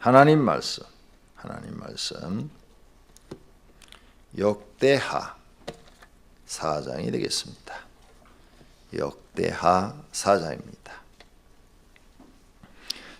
하나님 말씀 역대하 4장이 되겠습니다. 역대하 4장입니다.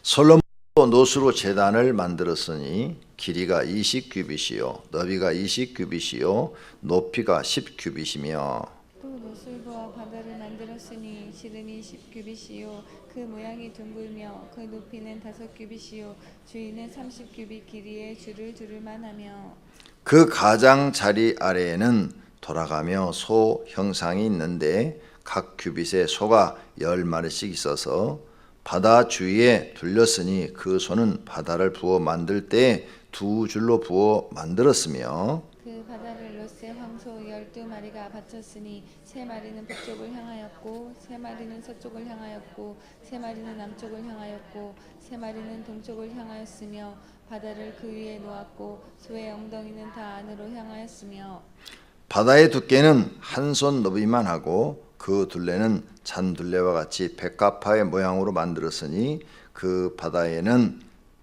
솔로몬도 노수로 제단을 만들었으니 길이가 20규빗이요 너비가 20규빗이요 높이가 10규빗이며 또 노술과 바다를 만들었으니 실은 20규빗이요 그 모양이 둥글며 그 높이는 5규빗이요 주위는 30규빗 길이의 줄을 두를만 하며 그 가장자리 아래에는 돌아가며 소 형상이 있는데 각 규빗에 소가 10마리씩 있어서 바다 주위에 둘렸으니 그 소는 바다를 부어 만들 때 2줄로 부어 만들었으며 그 바다를 로세 황소 12마리가 바쳤으니 3마리는 북쪽을 향하였고 3마리는 서쪽을 향하였고 3마리는 남쪽을 향하였고 3마리는 동쪽을 향하였으며 바다를 그 위에 놓았고 소의 엉덩이는 다 안으로 향하였으며 바다의 두께는 한 손 너비만 하고 그 둘레는 잔둘레와 같이 백합화의 모양으로 만들었으니 그 바다에는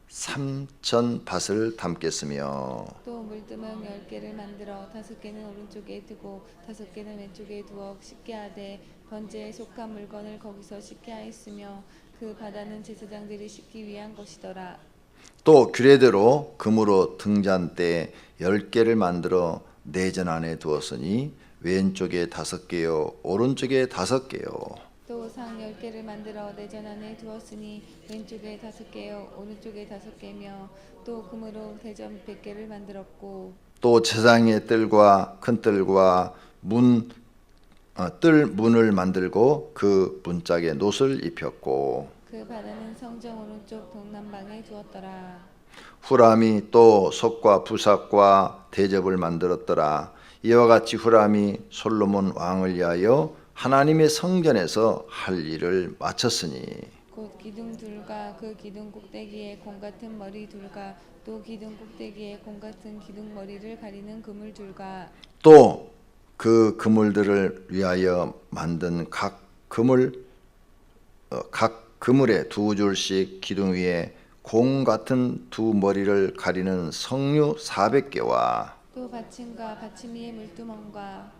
3,000 밭을 담겠으며 또 물두멍 10개를 만들어 5개는 오른쪽에 두고 5개는 왼쪽에 두어 씻게 하되 번제에 속한 물건을 거기서 씻게 하였으며 그 바다는 제사장들이 씻기 위한 것이더라. 또 규례대로 금으로 등잔대 10개를 만들어 내전 안에 두었으니 왼쪽에 5개요 오른쪽에 5개요 또 상 10개를 만들어 내전 안에 두었으니 왼쪽에 5개요 오른쪽에 5개며 또 금으로 대전 100개를 만들었고 또 제사장의 뜰과 큰 뜰과 뜰 문을 만들고 그 문짝에 놋을 입혔고 그 바다는 성정 오른쪽 동남방에 두었더라. 후람이 또 속과 부삭과 대접을 만들었더라. 이와 같이 후람이 솔로몬 왕을 위하여 하나님의 성전에서 할 일을 마쳤으니 곧 기둥 둘과 그 기둥 꼭대기에 공 같은 머리 둘과 또 기둥 꼭대기에 공 같은 기둥 머리를 가리는 그물 둘과 또 그 그물들을 위하여 만든 각 그물에 2줄씩 기둥 위에 공 같은 2머리를 가리는 석류 400개와 또 받침과 받침 위에 물두멍과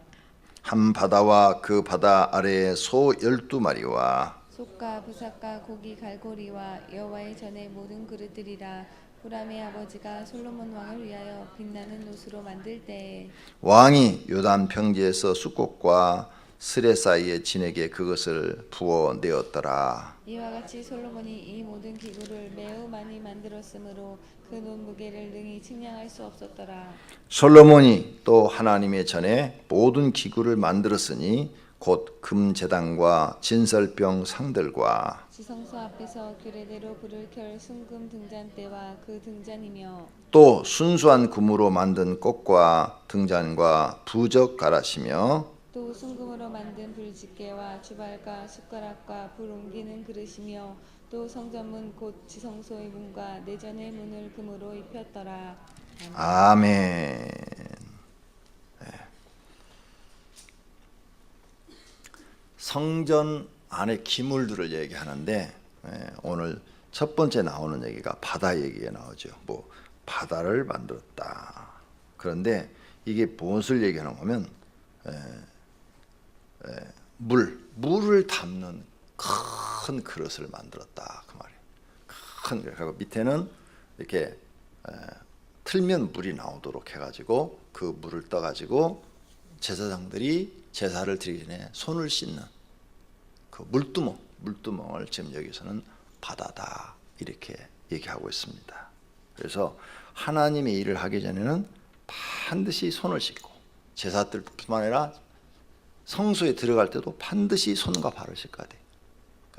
한 바다와 그 바다 아래에 소 12마리와 솥과 부삭과 고기 갈고리와 여호와의 전의 모든 그릇들이라. 후람의 아버지가 솔로몬 왕을 위하여 빛나는 노수로 만들 때에 왕이 요단 평지에서 숫꽃과 스레 사이에 진에게 그것을 부어 내었더라. 이와 같이 솔로몬이 이 모든 기구를 매우 많이 만들었으므로 그 논 무게를 능히 측량할 수 없었더라. 솔로몬이 또 하나님의 전에 모든 기구를 만들었으니 곧 금제단과 진설병 상들과 지성소 앞에서 규례대로 불을 켤 순금 등잔대와 그 등잔이며 또 순수한 금으로 만든 꽃과 등잔과 부적 가라시며 또 순금으로 만든 불집게와 주발과 숟가락과 불 옮기는 그릇이며 또 성전문 곧 지성소의 문과 내전의 문을 금으로 입혔더라. 아멘. 성전 안의 기물들을 얘기하는데 오늘 첫 번째 나오는 얘기가 바다 얘기가 나오죠. 뭐 바다를 만들었다. 그런데 이게 무엇을 얘기하는 거면 물을 담는 큰 그릇을 만들었다 그 말이에요. 큰 그리고 밑에는 이렇게 틀면 물이 나오도록 해가지고 그 물을 떠가지고 제사장들이 제사를 드리기 전에 손을 씻는 그 물두멍을 지금 여기서는 바다다 이렇게 얘기하고 있습니다. 그래서 하나님의 일을 하기 전에는 반드시 손을 씻고 제사들뿐만 아니라 성소에 들어갈 때도 반드시 손과 발을 씻어야 돼.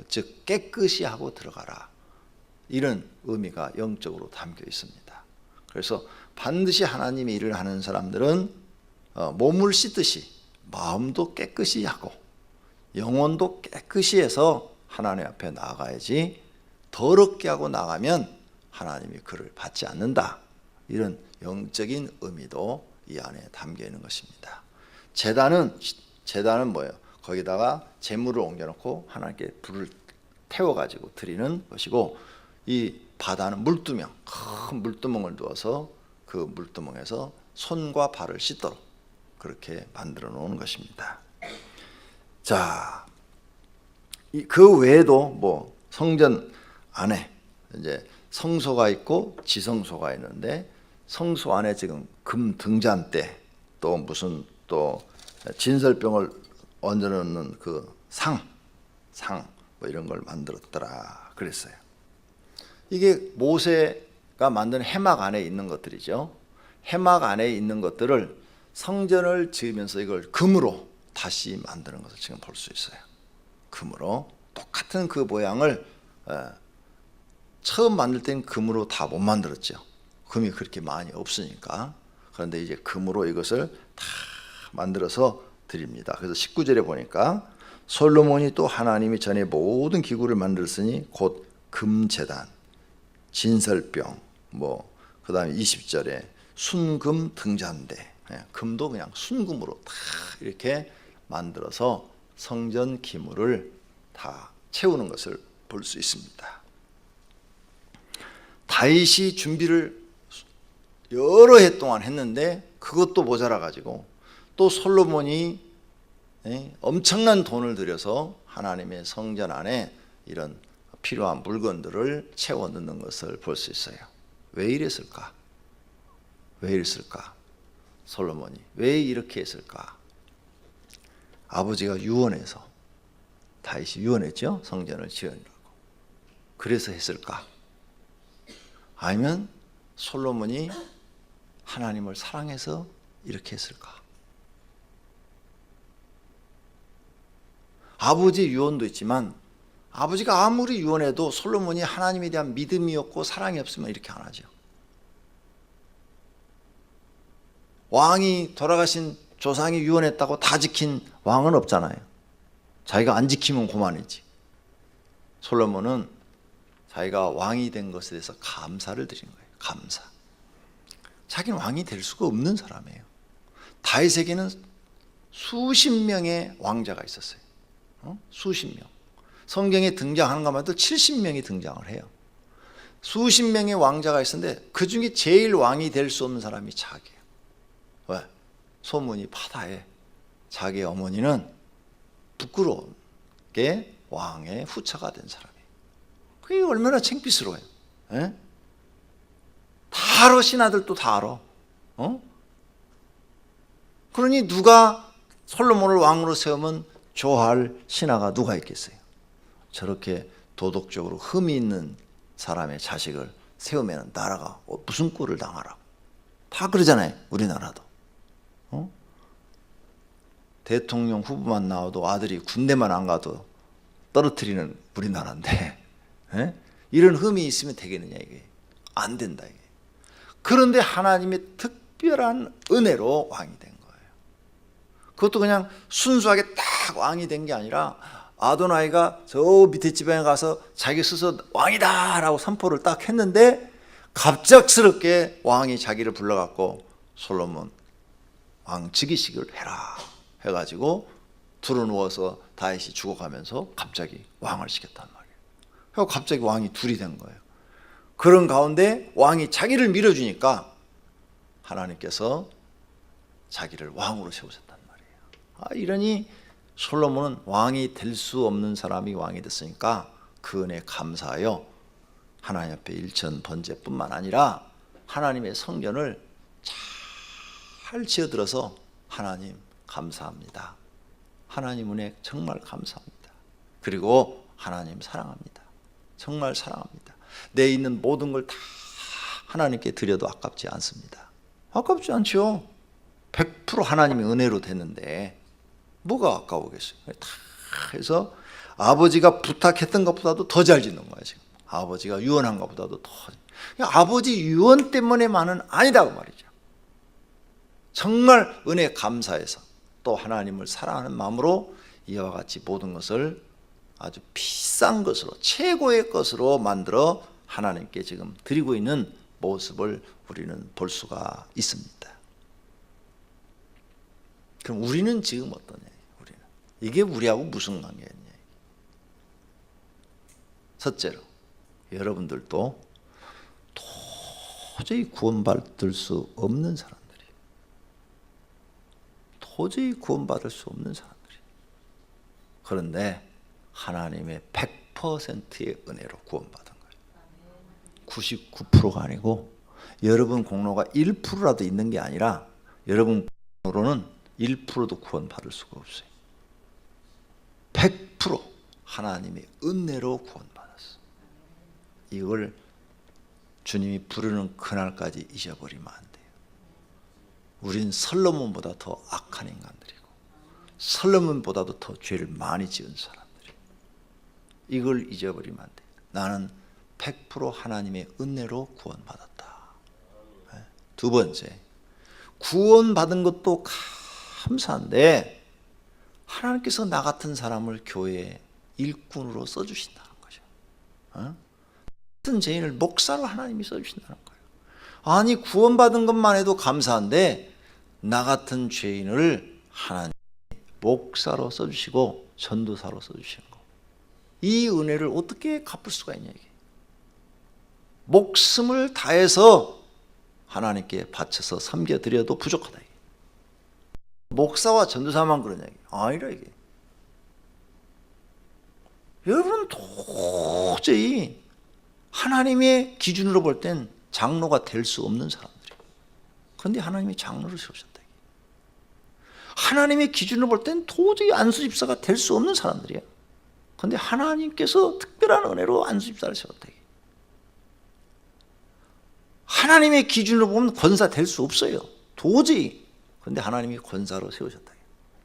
즉 깨끗이 하고 들어가라. 이런 의미가 영적으로 담겨 있습니다. 그래서 반드시 하나님의 일을 하는 사람들은 몸을 씻듯이 마음도 깨끗이 하고 영혼도 깨끗이 해서 하나님 앞에 나아가야지 더럽게 하고 나가면 하나님이 그를 받지 않는다. 이런 영적인 의미도 이 안에 담겨 있는 것입니다. 제단은 뭐예요? 거기다가 제물을 옮겨놓고 하나님께 불을 태워가지고 드리는 것이고 이 바다는 물두멍, 큰 물두멍을 두어서 그 물두멍에서 손과 발을 씻도록 그렇게 만들어 놓은 것입니다. 자, 그 외에도 뭐 성전 안에 이제 성소가 있고 지성소가 있는데, 성소 안에 지금 금 등잔대, 또 무슨 또 진설병을 얹어 놓는 그 상 뭐 이런 걸 만들었더라 그랬어요. 이게 모세가 만든 해막 안에 있는 것들이죠. 해막 안에 있는 것들을 성전을 지으면서 이걸 금으로 다시 만드는 것을 지금 볼 수 있어요. 금으로 똑같은 그 모양을 처음 만들 땐 금으로 다 못 만들었죠. 금이 그렇게 많이 없으니까. 그런데 이제 금으로 이것을 다 만들어서 드립니다. 그래서 19절에 보니까 솔로몬이 또 하나님이 전에 모든 기구를 만들었으니 곧 금제단, 진설병, 뭐 그다음에 20절에 순금 등잔대, 금도 그냥 순금으로 다 이렇게 만들어서 성전 기물을 다 채우는 것을 볼 수 있습니다. 다윗이 준비를 여러 해 동안 했는데 그것도 모자라 가지고 또 솔로몬이 엄청난 돈을 들여서 하나님의 성전 안에 이런 필요한 물건들을 채워 넣는 것을 볼 수 있어요. 왜 이랬을까? 왜 이랬을까? 솔로몬이 왜 이렇게 했을까? 아버지가 유언해서, 다윗이 유언했죠? 성전을 지으라고. 그래서 했을까? 아니면 솔로몬이 하나님을 사랑해서 이렇게 했을까? 아버지 유언도 있지만 아버지가 아무리 유언해도 솔로몬이 하나님에 대한 믿음이 없고 사랑이 없으면 이렇게 안 하죠. 왕이 돌아가신 조상이 유언했다고 다 지킨 왕은 없잖아요. 자기가 안 지키면 고만이지. 솔로몬은 자기가 왕이 된 것에 대해서 감사를 드린 거예요. 감사. 자기는 왕이 될 수가 없는 사람이에요. 다윗에게는 수십 명의 왕자가 있었어요. 수십 명. 성경에 등장하는 것만 해도 70명이 등장을 해요. 수십 명의 왕자가 있었는데 그 중에 제일 왕이 될 수 없는 사람이 자기예요. 왜? 소문이 바다에 자기 어머니는 부끄럽게 왕의 후처가 된 사람이에요. 그게 얼마나 창피스러워요. 에? 다 알아. 신하들도 다 알아. 그러니 누가 솔로몬을 왕으로 세우면 좋아할 신하가 누가 있겠어요? 저렇게 도덕적으로 흠이 있는 사람의 자식을 세우면 나라가 무슨 꼴을 당하라고. 다 그러잖아요. 우리나라도. 대통령 후보만 나와도 아들이 군대만 안 가도 떨어뜨리는 우리나라인데, 이런 흠이 있으면 되겠느냐 이게. 안 된다 이게. 그런데 하나님의 특별한 은혜로 왕이 된 거예요. 그것도 그냥 순수하게 딱 왕이 된 게 아니라 아도나이가 저 밑에 지방에 가서 자기 스스로 왕이다 라고 선포를 딱 했는데 갑작스럽게 왕이 자기를 불러갖고 솔로몬 왕 즉위식을 해라 해가지고 두루누워서 다윗이 죽어가면서 갑자기 왕을 시켰단 말이에요. 그래서 갑자기 왕이 둘이 된 거예요. 그런 가운데 왕이 자기를 밀어주니까 하나님께서 자기를 왕으로 세우셨단 말이에요. 이러니 솔로몬은 왕이 될 수 없는 사람이 왕이 됐으니까 그 은혜에 감사하여 하나님 앞에 일천 번제뿐만 아니라 하나님의 성전을 잘 지어들어서 하나님 감사합니다. 하나님 은혜 정말 감사합니다. 그리고 하나님 사랑합니다. 정말 사랑합니다. 내 있는 모든 걸 다 하나님께 드려도 아깝지 않습니다. 아깝지 않죠. 100% 하나님의 은혜로 됐는데 뭐가 아까우겠어요. 다 해서 아버지가 부탁했던 것보다도 더 잘 짓는 거예요. 지금 아버지가 유언한 것보다도 더. 아버지 유언 때문에만은 아니다고 말이죠. 정말 은혜 감사해서 또 하나님을 사랑하는 마음으로 이와 같이 모든 것을 아주 비싼 것으로, 최고의 것으로 만들어 하나님께 지금 드리고 있는 모습을 우리는 볼 수가 있습니다. 그럼 우리는 지금 어떠냐? 우리는 이게 우리하고 무슨 관계였냐? 첫째로 여러분들도 도저히 구원받을 수 없는 사람들이, 도저히 구원받을 수 없는 사람들이. 그런데 하나님의 100%의 은혜로 구원받은 거예요. 99%가 아니고 여러분 공로가 1%라도 있는 게 아니라 여러분 공로로는 1%도 구원받을 수가 없어요. 100% 하나님의 은혜로 구원받았어. 이걸 주님이 부르는 그날까지 잊어버리면 안 돼요. 우린 솔로몬보다 더 악한 인간들이고 솔로몬보다도 더 죄를 많이 지은 사람들이에요. 이걸 잊어버리면 안 돼요. 나는 100% 하나님의 은혜로 구원받았다. 두 번째, 구원받은 것도 감사한데 하나님께서 나 같은 사람을 교회에 일꾼으로 써주신다는 거죠. 같은 죄인을 목사로 하나님이 써주신다는 거예요. 아니, 구원받은 것만 해도 감사한데 나 같은 죄인을 하나님이 목사로 써주시고 전도사로 써주시는 거, 이 은혜를 어떻게 갚을 수가 있냐. 이게 목숨을 다해서 하나님께 바쳐서 섬겨드려도 부족하다. 이게. 목사와 전도사만 그러냐. 이게. 아니라 이게. 여러분 도저히 하나님의 기준으로 볼 땐 장로가 될 수 없는 사람들이에요. 그런데 하나님이 장로를 세우셨다. 하나님의 기준으로 볼 땐 도저히 안수집사가 될 수 없는 사람들이에요. 그런데 하나님께서 특별한 은혜로 안수집사를 세웠다. 하나님의 기준으로 보면 권사 될 수 없어요. 도저히. 그런데 하나님이 권사로 세우셨다.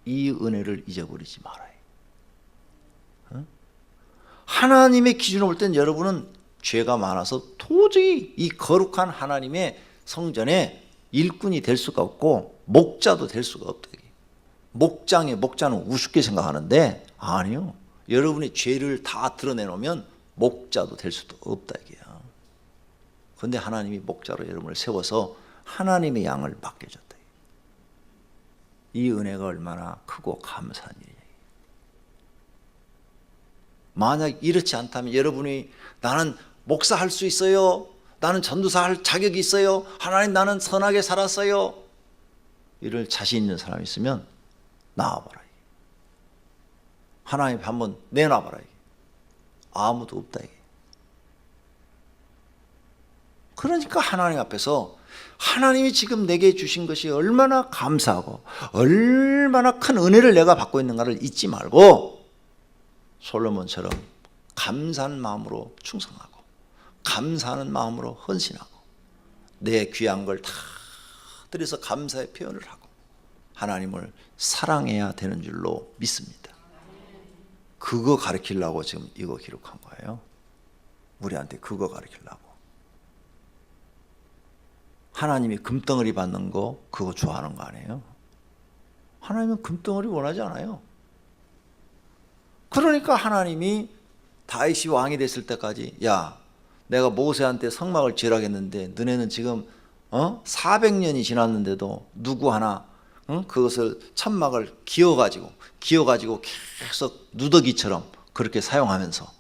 이 은혜를 잊어버리지 말아요. 하나님의 기준으로 볼 땐 여러분은 죄가 많아서 도저히 이 거룩한 하나님의 성전에 일꾼이 될 수가 없고 목자도 될 수가 없다. 목자는 우습게 생각하는데 아니요. 여러분의 죄를 다 드러내놓으면 목자도 될 수도 없다. 그런데 하나님이 목자로 여러분을 세워서 하나님의 양을 맡겨줬다. 이 은혜가 얼마나 크고 감사한 일이냐. 만약 이렇지 않다면 여러분이 나는 목사할 수 있어요, 나는 전도사 할 자격이 있어요, 하나님 나는 선하게 살았어요, 이럴 자신 있는 사람이 있으면 나와봐라. 하나님 한번 내놔봐라. 아무도 없다. 그러니까 하나님 앞에서 하나님이 지금 내게 주신 것이 얼마나 감사하고 얼마나 큰 은혜를 내가 받고 있는가를 잊지 말고 솔로몬처럼 감사한 마음으로 충성하고 감사하는 마음으로 헌신하고 내 귀한 걸 다 들여서 감사의 표현을 하고 하나님을 사랑해야 되는 줄로 믿습니다. 그거 가르치려고 지금 이거 기록한 거예요. 우리한테 그거 가르치려고. 하나님이 금덩어리 받는 거 그거 좋아하는 거 아니에요? 하나님은 금덩어리 원하지 않아요. 그러니까 하나님이 다윗이 왕이 됐을 때까지 야, 내가 모세한테 성막을 지으라고 했는데 너네는 지금 400년이 지났는데도 누구 하나 그것을 천막을 기어가지고 계속 누더기처럼 그렇게 사용하면서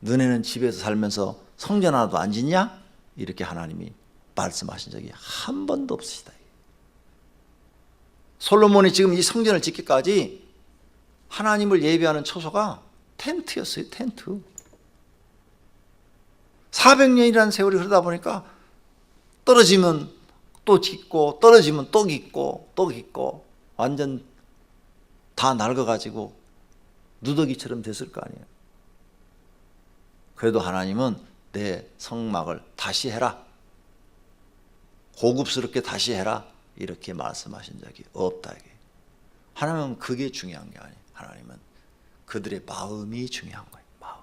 너네는 집에서 살면서 성전 하나도 안 짓냐? 이렇게 하나님이 말씀하신 적이 한 번도 없으시다. 솔로몬이 지금 이 성전을 짓기까지 하나님을 예배하는 처소가 텐트였어요. 텐트. 400년이라는 세월이 흐르다 보니까 떨어지면 또 짓고 떨어지면 또 짓고 또 짓고 완전 다 낡아가지고 누더기처럼 됐을 거 아니에요. 그래도 하나님은 내 성막을 다시 해라, 고급스럽게 다시 해라, 이렇게 말씀하신 적이 없다. 이게. 하나님은 그게 중요한 게 아니에요. 하나님은 그들의 마음이 중요한 거예요. 마음.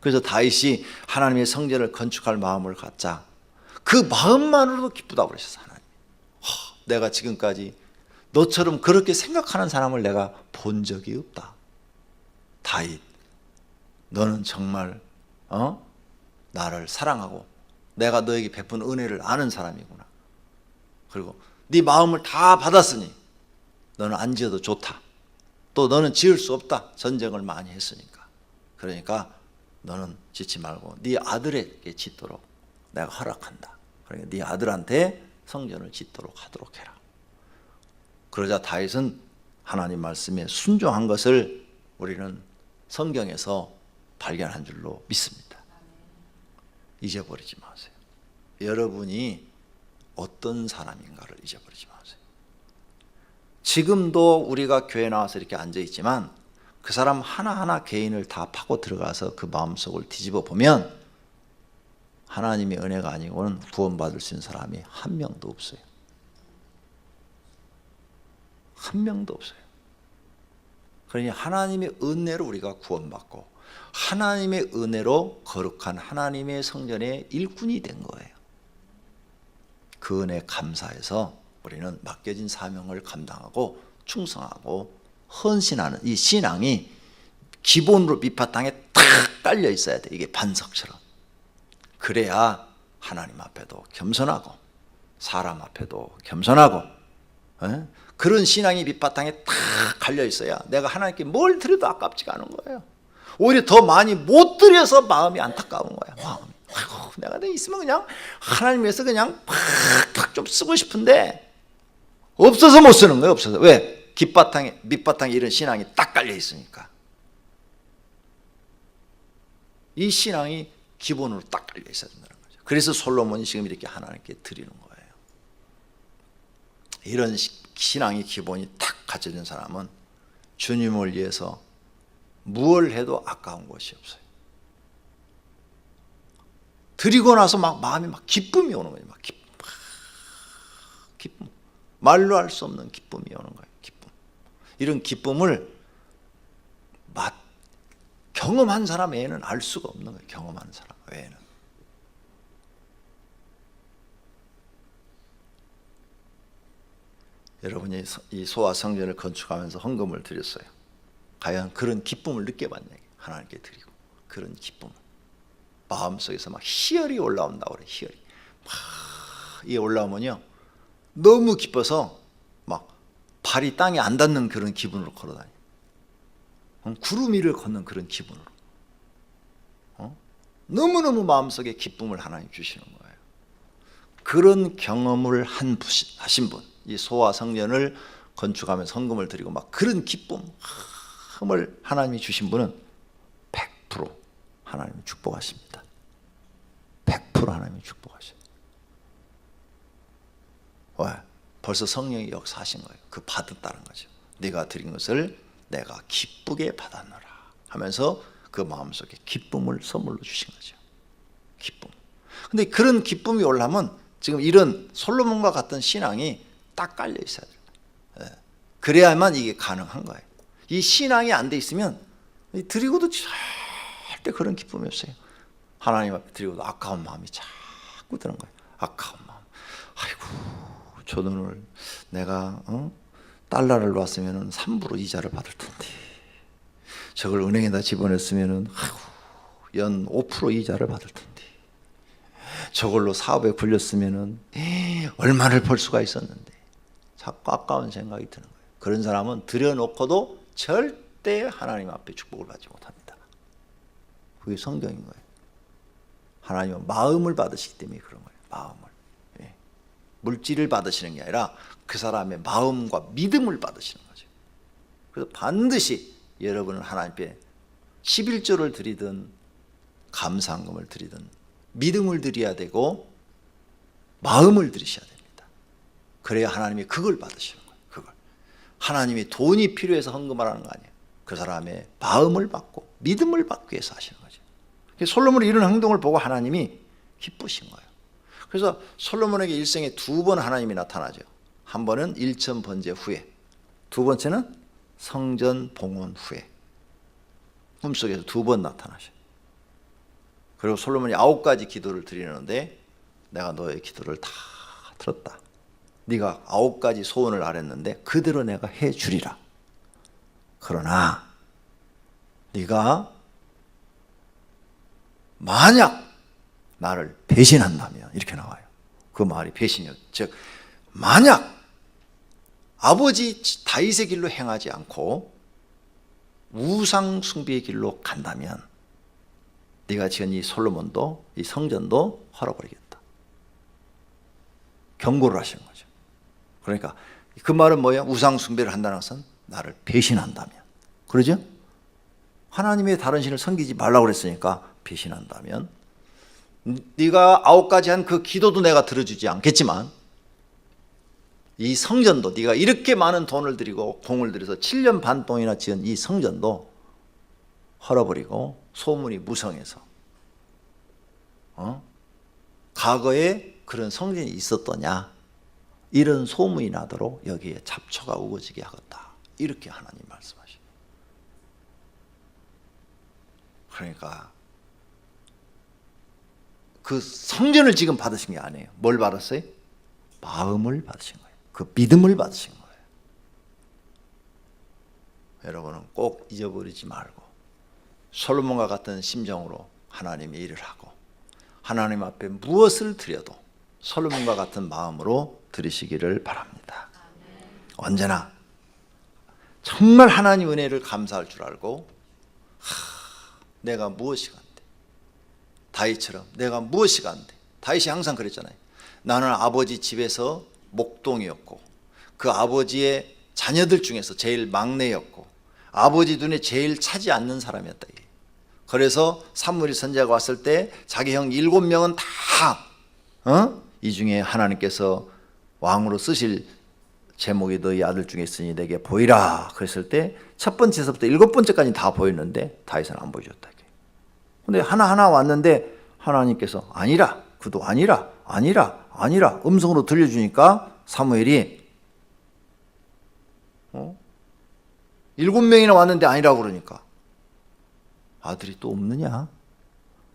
그래서 다윗이 하나님의 성전을 건축할 마음을 갖자. 그 마음만으로도 기쁘다고 그러셨어요. 하나님. 내가 지금까지 너처럼 그렇게 생각하는 사람을 내가 본 적이 없다. 다윗, 너는 정말 나를 사랑하고 내가 너에게 베푼 은혜를 아는 사람이구나. 그리고 네 마음을 다 받았으니 너는 안 지어도 좋다. 또 너는 지을 수 없다. 전쟁을 많이 했으니까. 그러니까 너는 짓지 말고 네 아들에게 짓도록 내가 허락한다. 그러니까 네 아들한테 성전을 짓도록 하도록 해라. 그러자 다윗은 하나님 말씀에 순종한 것을 우리는 성경에서 발견한 줄로 믿습니다. 잊어버리지 마세요. 여러분이 어떤 사람인가를 잊어버리지 마세요. 지금도 우리가 교회 나와서 이렇게 앉아 있지만 그 사람 하나하나 개인을 다 파고 들어가서 그 마음속을 뒤집어 보면 하나님의 은혜가 아니고는 구원받을 수 있는 사람이 한 명도 없어요. 한 명도 없어요. 그러니 하나님의 은혜로 우리가 구원받고 하나님의 은혜로 거룩한 하나님의 성전의 일꾼이 된 거예요. 그 은혜 감사해서 우리는 맡겨진 사명을 감당하고 충성하고 헌신하는 이 신앙이 기본으로 밑바탕에 탁 깔려 있어야 돼. 이게 반석처럼. 그래야 하나님 앞에도 겸손하고 사람 앞에도 겸손하고 그런 신앙이 밑바탕에 탁 갈려 있어야 내가 하나님께 뭘 드려도 아깝지가 않은 거예요. 오히려 더 많이 못 드려서 마음이 안타까운 거야. 마음이. 아이고, 내가 있으면 그냥 하나님 위해서 그냥 팍팍 좀 쓰고 싶은데 없어서 못 쓰는 거예요. 없어서. 왜? 밑바탕에 이런 신앙이 딱 깔려 있으니까. 이 신앙이 기본으로 딱 깔려 있어야 된다는 거죠. 그래서 솔로몬이 지금 이렇게 하나님께 드리는 거예요. 이런 신앙의 기본이 딱 갖춰진 사람은 주님을 위해서 무엇을 해도 아까운 것이 없어요. 드리고 나서 막 마음이 막 기쁨이 오는 거예요. 막 기쁨. 말로 할 수 없는 기쁨이 오는 거예요. 기쁨. 이런 기쁨을 경험한 사람 외에는 알 수가 없는 거예요. 경험한 사람 외에는. 여러분이 이 소아 성전을 건축하면서 헌금을 드렸어요. 과연 그런 기쁨을 느껴봤냐? 하나님께 드리고 그런 기쁨. 마음속에서 막 희열이 올라온다고 그래요. 희열이. 막 이게 올라오면요. 너무 기뻐서 막 발이 땅에 안 닿는 그런 기분으로 걸어다녀요. 구름 위를 걷는 그런 기분으로. 너무너무 마음속에 기쁨을 하나님 주시는 거예요. 그런 경험을 하신 분, 이 소아 성전을 건축하면서 헌금을 드리고 막 그런 기쁨을 하나님이 주신 분은 100% 하나님이 축복하십니다. 100% 하나님이 축복하셔요. 왜? 벌써 성령이 역사하신 거예요. 그 받았다는 거죠. 네가 드린 것을 내가 기쁘게 받았노라 하면서 그 마음속에 기쁨을 선물로 주신 거죠. 기쁨. 근데 그런 기쁨이 올라면 지금 이런 솔로몬과 같은 신앙이 딱 깔려 있어야 돼요. 그래야만 이게 가능한 거예요. 이 신앙이 안 돼 있으면 드리고도 절대 그런 기쁨이 없어요. 하나님 앞에 드리고도 아까운 마음이 자꾸 드는 거예요. 아까운 마음. 아이고, 저 돈을 내가 달러를 놨으면 3% 이자를 받을 텐데 저걸 은행에다 집어넣었으면 연 5% 이자를 받을 텐데 저걸로 사업에 굴렸으면 얼마를 벌 수가 있었는데 자꾸 아까운 생각이 드는 거예요. 그런 사람은 들여놓고도 절대 하나님 앞에 축복을 받지 못합니다. 그게 성경인 거예요. 하나님은 마음을 받으시기 때문에 그런 거예요. 마음을. 물질을 받으시는 게 아니라 그 사람의 마음과 믿음을 받으시는 거죠. 그래서 반드시 여러분은 하나님께 11조를 드리든 감사한금을 드리든 믿음을 드려야 되고 마음을 드리셔야 됩니다. 그래야 하나님이 그걸 받으시는 거예요. 그걸. 하나님이 돈이 필요해서 헌금하라는 거 아니에요. 그 사람의 마음을 받고 믿음을 받기 위해서 하시는 거죠. 솔로몬의 이런 행동을 보고 하나님이 기쁘신 거예요. 그래서 솔로몬에게 일생에 2번 하나님이 나타나죠. 한 번은 일천 번제 후에, 두 번째는 성전 봉헌 후에 꿈속에서 2번 나타나셔요. 그리고 솔로몬이 9가지 기도를 드리는데 내가 너의 기도를 다 들었다. 네가 9가지 소원을 아랬는데 그대로 내가 해주리라. 그러나 네가 만약 나를 배신한다면 이렇게 나와요. 그 말이 배신이요. 즉 만약 아버지 다윗의 길로 행하지 않고 우상 숭배의 길로 간다면 네가 지은 이 솔로몬도 이 성전도 헐어버리겠다. 경고를 하시는 거죠. 그러니까 그 말은 뭐예요? 우상 숭배를 한다는 것은 나를 배신한다면, 그러죠? 하나님의 다른 신을 섬기지 말라고 그랬으니까 배신한다면 네가 9가지 한 그 기도도 내가 들어주지 않겠지만 이 성전도 네가 이렇게 많은 돈을 들이고 공을 들여서 7년 반 동이나 지은 이 성전도 헐어버리고 소문이 무성해서 과거에 그런 성전이 있었더냐 이런 소문이 나도록 여기에 잡초가 우거지게 하겠다, 이렇게 하나님 말씀하십니다. 그러니까 그 성전을 지금 받으신 게 아니에요. 뭘 받았어요? 마음을 받으신 거예요. 그 믿음을 받으신 거예요. 여러분은 꼭 잊어버리지 말고 솔로몬과 같은 심정으로 하나님의 일을 하고 하나님 앞에 무엇을 드려도 솔로몬과 같은 마음으로 드리시기를 바랍니다. 언제나 정말 하나님 은혜를 감사할 줄 알고 내가 무엇이 간대, 다윗처럼 내가 무엇이 간대. 다윗이 항상 그랬잖아요. 나는 아버지 집에서 목동이었고 그 아버지의 자녀들 중에서 제일 막내였고 아버지 눈에 제일 차지 않는 사람이었다. 그래서 사무엘 선지자가 왔을 때 자기 형 7명은 다 이 중에 하나님께서 왕으로 쓰실 제목이 너희 아들 중에 있으니 내게 보이라 그랬을 때 첫 번째서부터 7번째까지 다 보였는데 다윗은 안 보여줬다. 근데 하나하나 왔는데 하나님께서 아니라, 그도 아니라, 아니라, 아니라 음성으로 들려주니까 사무엘이 7명이나 왔는데 아니라고 그러니까 아들이 또 없느냐?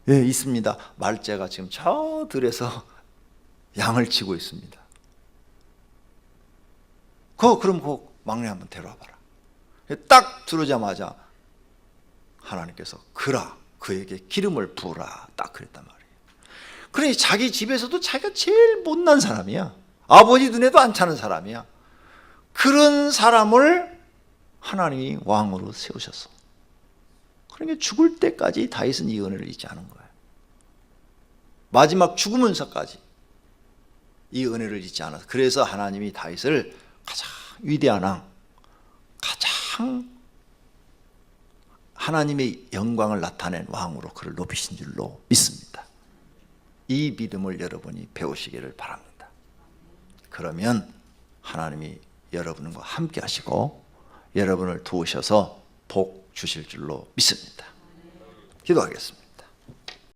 예, 있습니다. 말째가 지금 저 들에서 양을 치고 있습니다. 그럼 그 막내 한번 데려와 봐라. 딱 들어오자마자 하나님께서 그라, 그에게 기름을 부으라, 딱 그랬단 말이에요. 그러니 자기 집에서도 자기가 제일 못난 사람이야. 아버지 눈에도 안 차는 사람이야. 그런 사람을 하나님이 왕으로 세우셨어. 그러니까 죽을 때까지 다윗은 이 은혜를 잊지 않은 거예요. 마지막 죽으면서까지 이 은혜를 잊지 않아서, 그래서 하나님이 다윗을 가장 위대한 왕, 가장 하나님의 영광을 나타낸 왕으로 그를 높이신 줄로 믿습니다. 이 믿음을 여러분이 배우시기를 바랍니다. 그러면 하나님이 여러분과 함께 하시고 여러분을 도우셔서 복 주실 줄로 믿습니다. 기도하겠습니다.